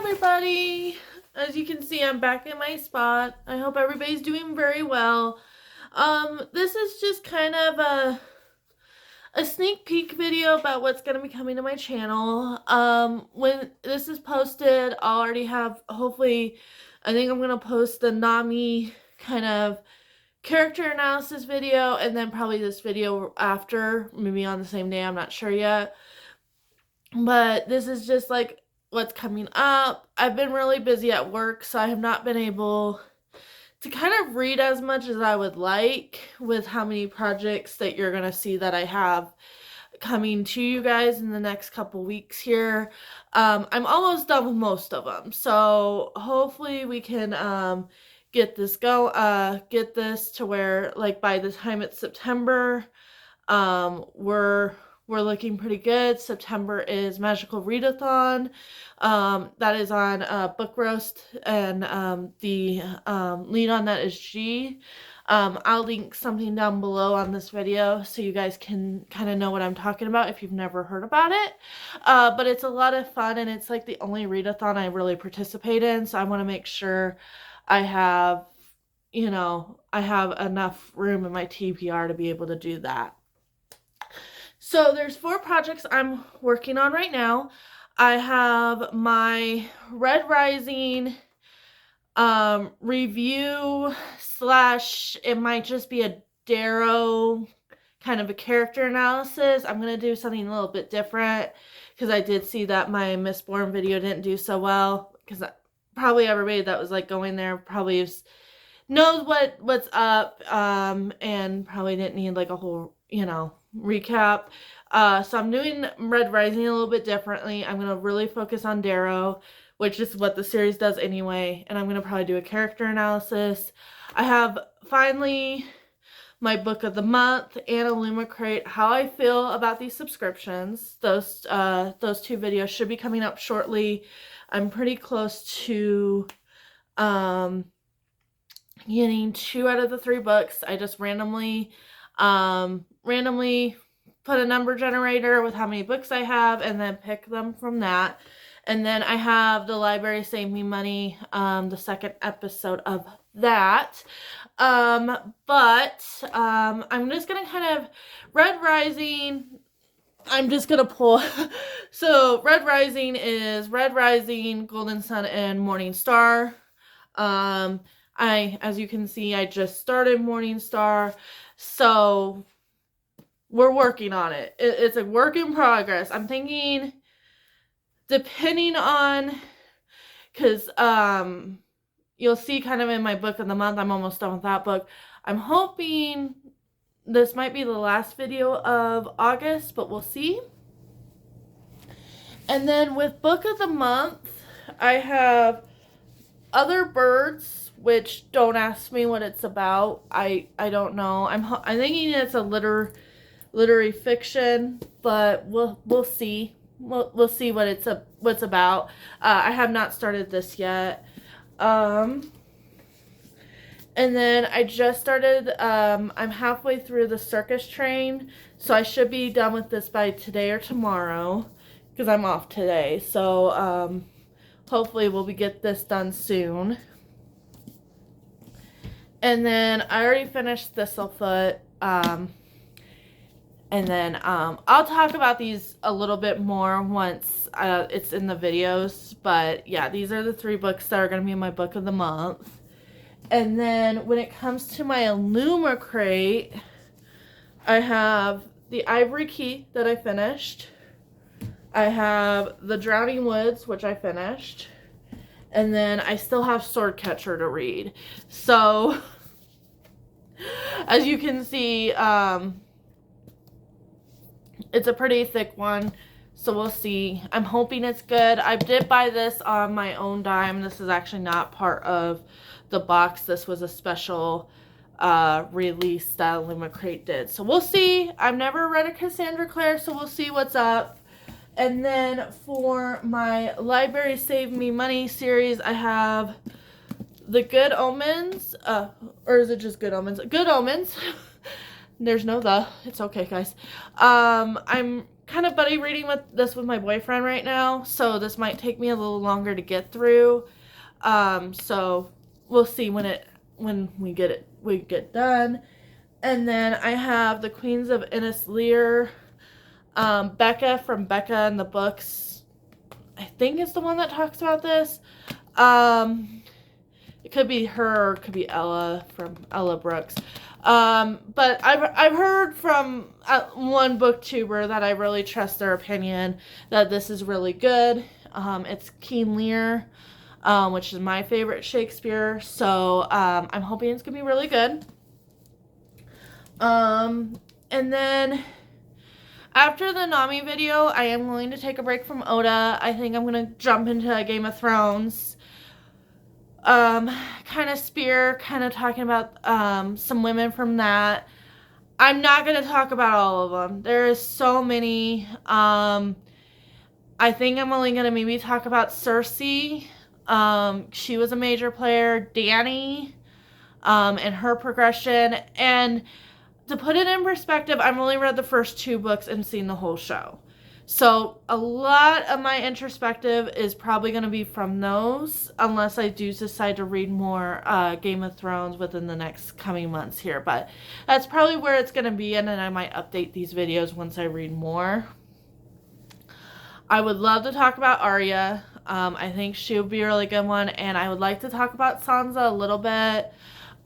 everybody. As you can see, I'm back in my spot. I hope everybody's doing very well. This is just kind of a sneak peek video about what's going to be coming to my channel. When this is posted, I'll already have, hopefully, I think I'm going to post the Nami kind of character analysis video, and then probably this video after, maybe on the same day, I'm not sure yet. But this is just like what's coming up. I've been really busy at work, so I have not been able to kind of read as much as I would like with how many projects that you're going to see that I have coming to you guys in the next couple weeks here. I'm almost done with most of them, so hopefully we can get this to where, like, by the time it's September, we're looking pretty good. September is Magical Readathon. That is on Book Roast, and the lead on that is G. I'll link something down below on this video so you guys can kind of know what I'm talking about if you've never heard about it. But it's a lot of fun, and it's like the only readathon I really participate in, so I want to make sure I have, I have enough room in my TBR to be able to do that. So there's 4 projects I'm working on right now. I have my Red Rising review / it might just be a Darrow kind of a character analysis. I'm going to do something a little bit different because I did see that my Mistborn video didn't do so well, because probably everybody that was like going there probably knows what's up, and probably didn't need like a whole, recap. So I'm doing Red Rising a little bit differently. I'm going to really focus on Darrow, which is what the series does anyway, and I'm going to probably do a character analysis. I have finally my book of the month and a Luma Crate, how I feel about these subscriptions. Those 2 videos should be coming up shortly. I'm pretty close to getting 2 out of the 3 books. I just randomly put a number generator with how many books I have and then pick them from that. And then I have the Library Save Me Money, the second episode of that. But I'm just going to kind of, Red Rising, I'm just going to pull. So Red Rising is Red Rising, Golden Sun, and Morning Star. As you can see, I just started Morning Star, so we're working on it. It's a work in progress. I'm thinking, depending on, because you'll see kind of in my book of the month, I'm almost done with that book. I'm hoping this might be the last video of August, but we'll see. And then with book of the month, I have Other Birds, which don't ask me what it's about. I don't know. I'm thinking it's a literary fiction, but we'll see. We'll see what it's about. I have not started this yet. And then I just started, I'm halfway through the Circus Train, so I should be done with this by today or tomorrow, because I'm off today. So hopefully we'll get this done soon. And then I already finished Thistlefoot. And then I'll talk about these a little bit more once it's in the videos. But yeah, these are the 3 books that are going to be in my book of the month. And then when it comes to my Luma Crate, I have The Ivory Key that I finished. I have The Drowning Woods, which I finished. And then I still have Swordcatcher to read. So, as you can see, it's a pretty thick one, so we'll see. I'm hoping it's good. I did buy this on my own dime. This is actually not part of the box. This was a special release that Luma Crate did. So we'll see. I've never read a Cassandra Clare, so we'll see what's up. And then for my Library Save Me Money series, I have The Good Omens, or is it just Good Omens? Good Omens. There's no the. It's okay, guys. I'm kind of buddy reading with my boyfriend right now, so this might take me a little longer to get through. So we'll see when we get done. And then I have The Queens of Innis Lear. Becca from Becca and the Books, I think is the one that talks about this. It could be her, or it could be Ella from Ella Brooks. But I've heard from one booktuber that I really trust their opinion that this is really good. It's King Lear, which is my favorite Shakespeare. So I'm hoping it's gonna be really good. And then after the Nami video, I am going to take a break from Oda. I think I'm going to jump into Game of Thrones. Kind of Spear, kind of talking about some women from that. I'm not going to talk about all of them. There is so many. I think I'm only going to maybe talk about Cersei. She was a major player. Dany, and her progression. And to put it in perspective, I've only read the first 2 books and seen the whole show. So a lot of my introspective is probably going to be from those, unless I do decide to read more Game of Thrones within the next coming months here. But that's probably where it's going to be, and then I might update these videos once I read more. I would love to talk about Arya. I think she would be a really good one, and I would like to talk about Sansa a little bit.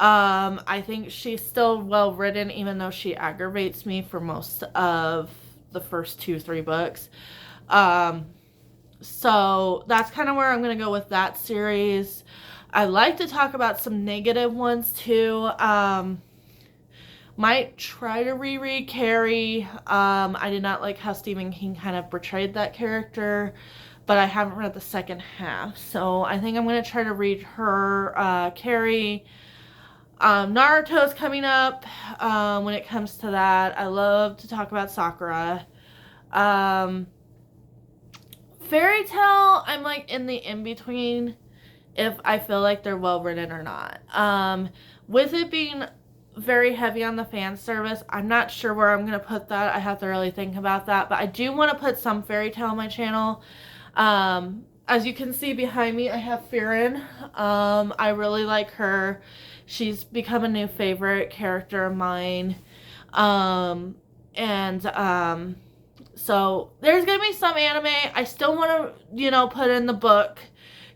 I think she's still well written, even though she aggravates me for most of the first 2-3 books. So that's kind of where I'm going to go with that series. I like to talk about some negative ones too. Might try to reread Carrie. I did not like how Stephen King kind of portrayed that character, but I haven't read the second half. So I think I'm going to try to read her, Carrie. Naruto's coming up when it comes to that. I love to talk about Sakura. Fairy tale, I'm like in the in-between if I feel like they're well written or not. With it being very heavy on the fan service, I'm not sure where I'm going to put that. I have to really think about that. But I do want to put some fairy tale on my channel. As you can see behind me, I have Firen. I really like her. She's become a new favorite character of mine. So there's going to be some anime. I still want to, put in the book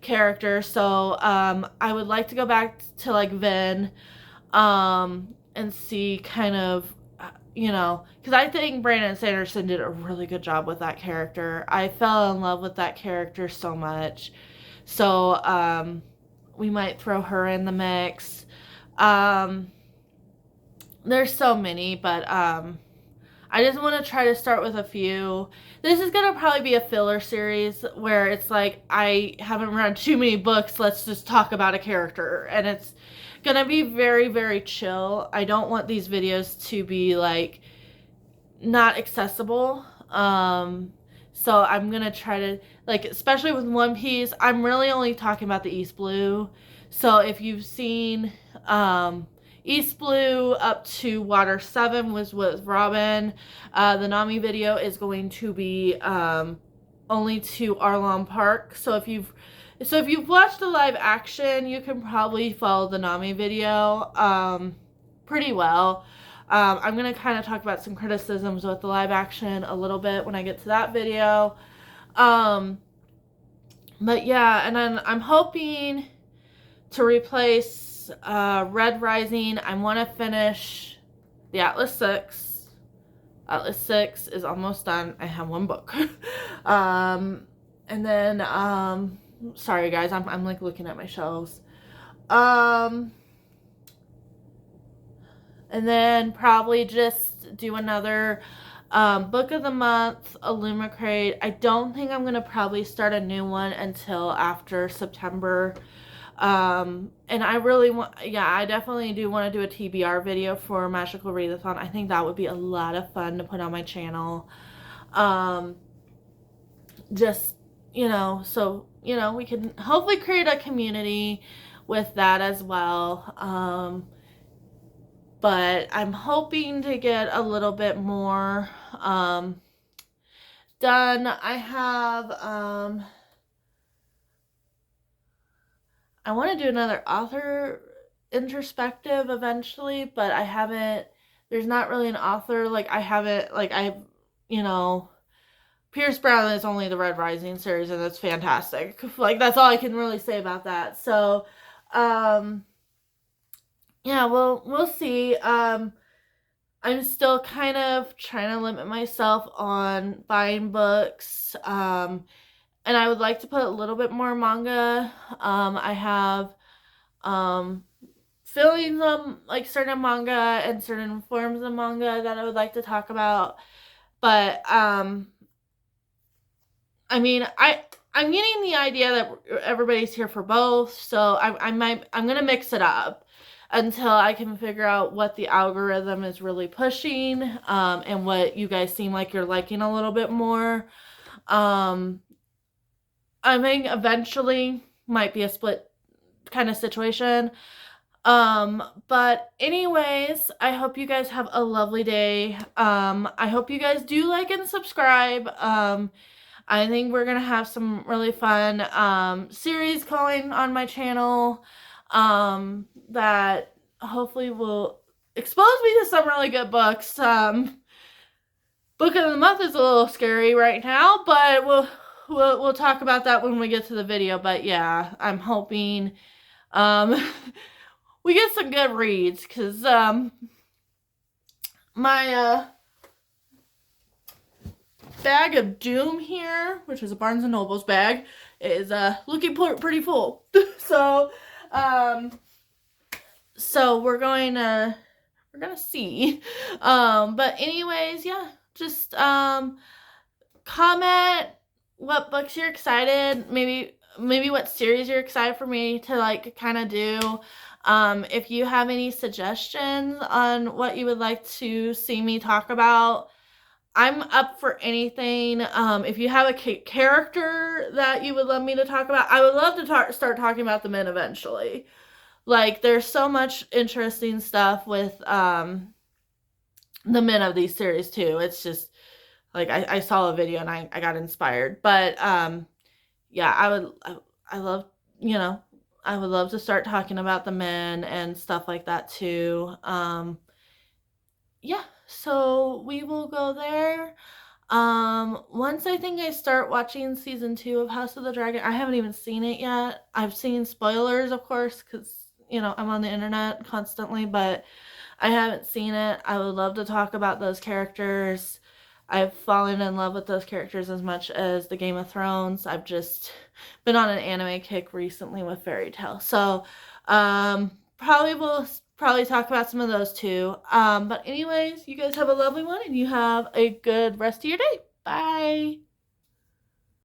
character. So, I would like to go back to like Vin, and see kind of, because I think Brandon Sanderson did a really good job with that character. I fell in love with that character so much. So, we might throw her in the mix. There's so many, but I just want to try to start with a few. This is going to probably be a filler series where it's like, I haven't read too many books, let's just talk about a character. And it's going to be very, very chill. I don't want these videos to be like not accessible. So I'm going to try to, like, especially with One Piece, I'm really only talking about the East Blue. So if you've seen East Blue up to Water 7 was with Robin, the Nami video is going to be only to Arlong Park. So if you've watched the live action, you can probably follow the Nami video pretty well. I'm going to kind of talk about some criticisms with the live action a little bit when I get to that video. But yeah, and then I'm hoping to replace Red Rising. I want to finish the Atlas 6. Atlas 6 is almost done. I have one book. And then, sorry guys, I'm like looking at my shelves. And then probably just do another book of the month, Illumicrate. I don't think I'm going to probably start a new one until after September. And I really want, I definitely do want to do a TBR video for Magical Readathon. I think that would be a lot of fun to put on my channel. Just, so, we can hopefully create a community with that as well. But I'm hoping to get a little bit more, done. I have, I want to do another author introspective eventually, but I haven't, there's not really an author, like, I haven't, like, you know, Pierce Brown is only the Red Rising series, and that's fantastic. Like, that's all I can really say about that. So, yeah, we'll see. I'm still kind of trying to limit myself on buying books. And I would like to put a little bit more manga. I have, feelings on, like, certain manga and certain forms of manga that I would like to talk about. But, I mean, I'm getting the idea that everybody's here for both, so I'm gonna mix it up until I can figure out what the algorithm is really pushing, and what you guys seem like you're liking a little bit more. I think eventually might be a split kind of situation. But anyways, I hope you guys have a lovely day. I hope you guys do like and subscribe. I think we're gonna have some really fun series going on my channel that hopefully will expose me to some really good books. Book of the month is a little scary right now, but we'll talk about that when we get to the video. But yeah, I'm hoping we get some good reads, because my bag of doom here, which is a Barnes & Noble's bag, is looking pretty full. So we're gonna see. But anyways, yeah, just comment what books you're excited, maybe what series you're excited for me to, like, kind of do. If you have any suggestions on what you would like to see me talk about, I'm up for anything. If you have a character that you would love me to talk about, I would love to start talking about the men eventually. Like, there's so much interesting stuff with the men of these series too. It's just, like, I saw a video and I got inspired. But yeah, I love, I would love to start talking about the men and stuff like that too. Yeah, so we will go there. Once I think I start watching season 2 of House of the Dragon, I haven't even seen it yet. I've seen spoilers, of course, because, I'm on the internet constantly, but I haven't seen it. I would love to talk about those characters. I've fallen in love with those characters as much as the Game of Thrones. I've just been on an anime kick recently with Fairy Tail. So, probably talk about some of those too. But anyways, you guys have a lovely one, and you have a good rest of your day. Bye.